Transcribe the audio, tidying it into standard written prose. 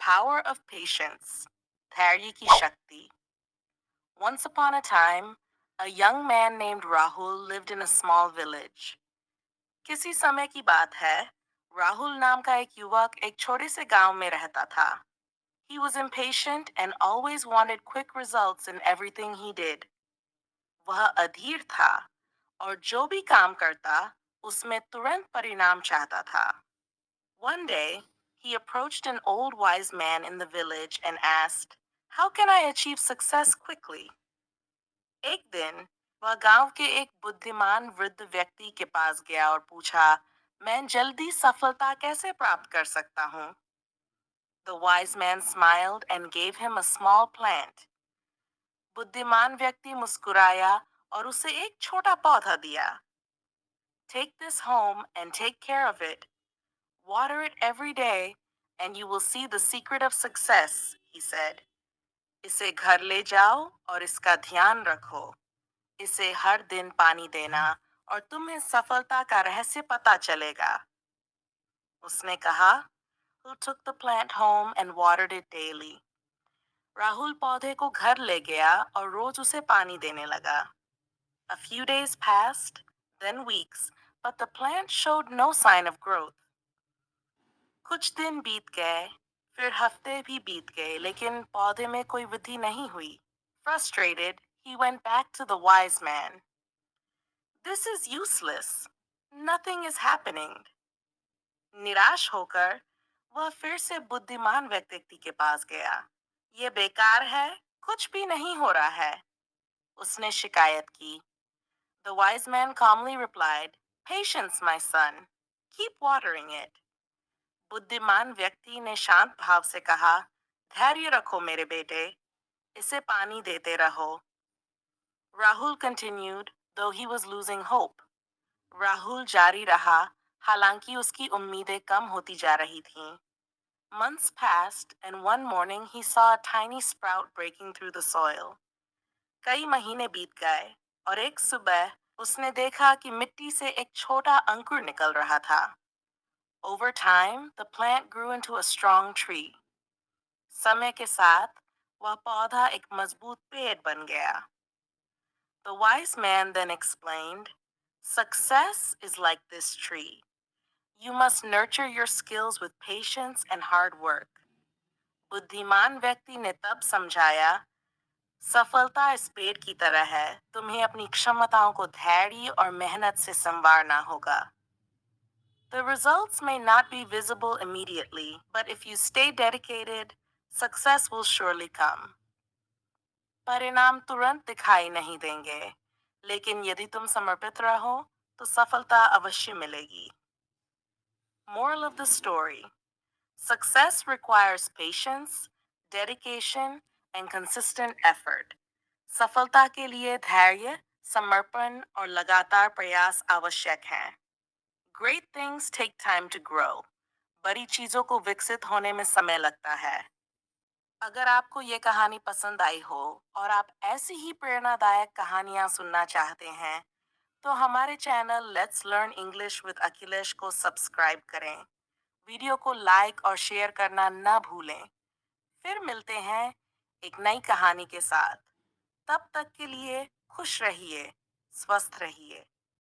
power of patience. धैर्य की शक्ति. Once upon a time, a young man named Rahul lived in a small village. किसी समय की बात है, राहुल नाम का एक युवक एक छोटे से गांव में रहता था. He was impatient and always wanted quick results in everything he did. वह अधीर था और जो भी काम करता, उसमें तुरंत परिणाम चाहता था. One day, he approached an old wise man in the village and asked, "How can I achieve success quickly?" एक दिन, वह गांव के एक बुद्धिमान वृद्ध व्यक्ति के पास गया और पूछा, "मैं जल्दी सफलता कैसे प्राप्त कर सकता हूँ?" The wise man smiled and gave him a small plant. बुद्धिमान व्यक्ति मुस्कुराया और उसे एक छोटा पौधा दिया. "Take this home and take care of it. Water it every day, and you will see the secret of success," he said. इसे घर ले जाओ और इसका ध्यान रखो. इसे हर दिन पानी देना और तुम्हें सफलता का रहस्य पता चलेगा. उसने कहा. Who took the plant home and watered it daily. Rahul पौधे को घर ले गया और रोज उसे पानी देने लगा. A few days passed, then weeks, but the plant showed no sign of growth. कुछ दिन बीत गए, फिर हफ्ते भी बीत गए, लेकिन पौधे में कोई वृद्धि नहीं हुई. Frustrated, he went back to the wise man. "This is useless. Nothing is happening." निराश होकर वह फिर से बुद्धिमान व्यक्ति के पास गया. "ये बेकार है, कुछ भी नहीं हो रहा है," उसने शिकायत की. The wise man calmly replied, "Patience, my son. Keep watering it." बुद्धिमान व्यक्ति ने शांत भाव से कहा, "धैर्य रखो मेरे बेटे, इसे पानी देते रहो." Rahul continued, though he was losing hope. Rahul जारी रहा, हालांकि उसकी उम्मीदें कम होती जा रही थीं. Months passed, and one morning he saw a tiny sprout breaking through the soil. कई महीने बीत गए, और एक सुबह उसने देखा कि मिट्टी से एक छोटा अंकुर निकल रहा था. Over time, the plant grew into a strong tree. समय के साथ वह पौधा एक मजबूत पेड़ बन गया. The wise man then explained, "Success is like this tree. You must nurture your skills with patience and hard work." बुद्धिमान व्यक्ति ने तब समझाया, सफलता इस पेड़ की तरह है, तुम्हें अपनी क्षमताओं को धैर्य और मेहनत से संवारना होगा. The results may not be visible immediately, but if you stay dedicated, success will surely come. परिणाम तुरंत दिखाई नहीं देंगे, लेकिन यदि तुम समर्पित रहो, तो सफलता अवश्य मिलेगी. Moral of the story. Success requires patience, dedication, and consistent effort. सफलता के लिए धैर्य, समर्पण और लगातार प्रयास आवश्यक हैं. Great things take time to grow. बड़ी चीजों को विकसित होने में समय लगता है. अगर आपको ये कहानी पसंद आई हो और आप ऐसी ही प्रेरणादायक कहानियां सुनना चाहते हैं, तो हमारे channel let's learn English with Akhilesh को सब्सक्राइब करें. वीडियो को लाइक और शेयर करना ना भूलें. फिर मिलते हैं एक नई कहानी के साथ. तब तक के लिए खुश रहिए, स्वस्थ रहिए.